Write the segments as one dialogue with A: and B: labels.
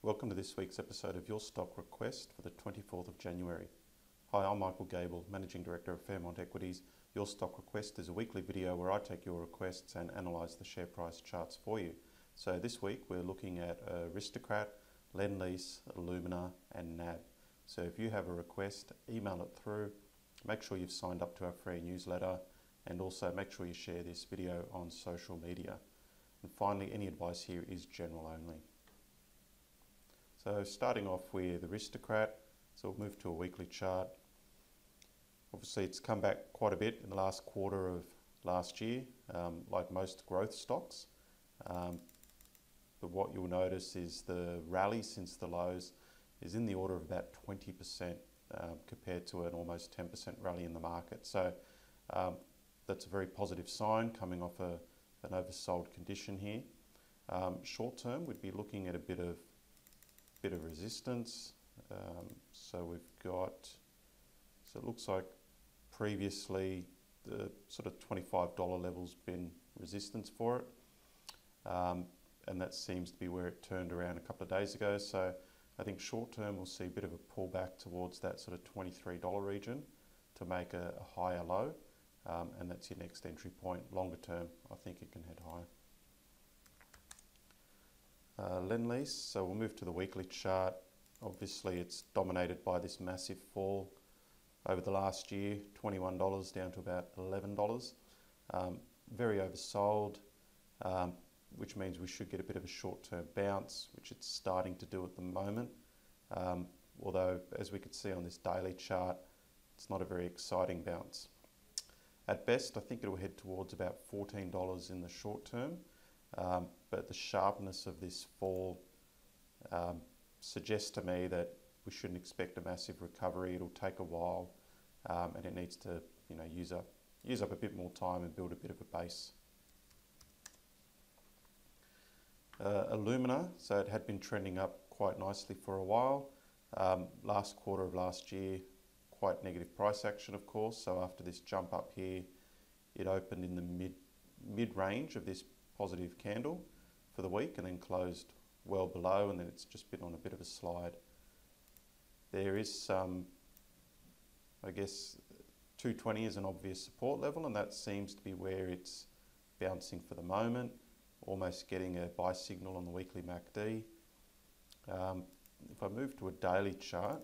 A: Welcome to this week's episode of Your Stock Request for the 24th of January. Hi, I'm Michael Gable, Managing Director of Fairmont Equities. Your Stock Request is a weekly video where I take your requests and analyse the share price charts for you. So this week we're looking at Aristocrat, Lend-Lease, Illumina and NAB. So if you have a request, email it through. Make sure you've signed up to our free newsletter and also make sure you share this video on social media. And finally, any advice here is general only. So starting off with Aristocrat, so we'll move to a weekly chart. Obviously it's come back quite a bit in the last quarter of last year, like most growth stocks. But what you'll notice is the rally since the lows is in the order of about 20% compared to an almost 10% rally in the market. So that's a very positive sign coming off an oversold condition here. Short term, we'd be looking at a bit of resistance. So we've got, so it looks like previously the sort of $25 level's been resistance for it. And that seems to be where it turned around a couple of days ago. So I think short term we'll see a bit of a pullback towards that sort of $23 region to make a higher low. And that's your next entry point. Longer term, I think it can head higher. Lend-Lease, so we'll move to the weekly chart. Obviously it's dominated by this massive fall over the last year, $21 down to about $11. Very oversold, which means we should get a bit of a short-term bounce, which it's starting to do at the moment. Although, as we could see on this daily chart, it's not a very exciting bounce. At best, I think it'll head towards about $14 in the short term. But the sharpness of this fall suggests to me that we shouldn't expect a massive recovery. It'll take a while, and it needs to, use up a bit more time and build a bit of a base. Illumina, so it had been trending up quite nicely for a while. Last quarter of last year, quite negative price action, of course. So after this jump up here, it opened in the mid range of this positive candle for the week and then closed well below, and then it's just been on a bit of a slide. There is some, I guess, 220 is an obvious support level, and that seems to be where it's bouncing for the moment, almost getting a buy signal on the weekly MACD. If I move to a daily chart,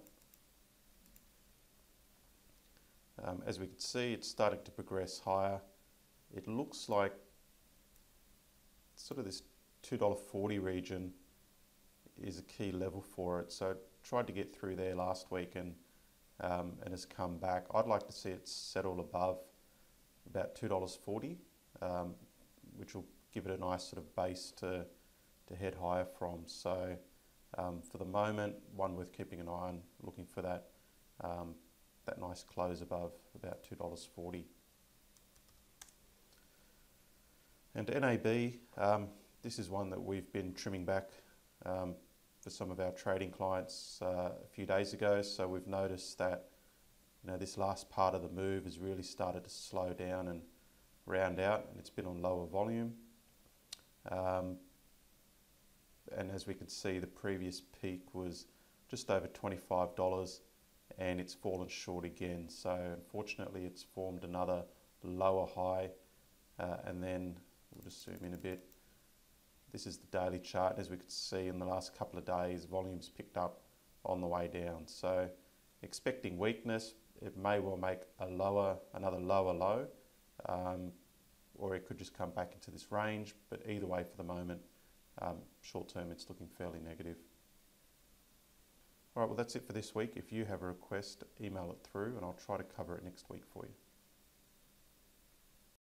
A: as we can see, it's starting to progress higher. It looks like sort of this $2.40 region is a key level for it. So it tried to get through there last week and has come back. I'd like to see it settle above about $2.40, which will give it a nice sort of base to head higher from. So for the moment, one worth keeping an eye on, looking for that nice close above about $2.40. And NAB, this is one that we've been trimming back for some of our trading clients a few days ago. So we've noticed that this last part of the move has really started to slow down and round out, and it's been on lower volume. And as we can see, the previous peak was just over $25 and it's fallen short again. So unfortunately it's formed another lower high, and then we'll just zoom in a bit. This is the daily chart. As we could see in the last couple of days, volumes picked up on the way down. So expecting weakness, it may well make another lower low, or it could just come back into this range. But either way, for the moment, short term, it's looking fairly negative. All right, well, that's it for this week. If you have a request, email it through and I'll try to cover it next week for you.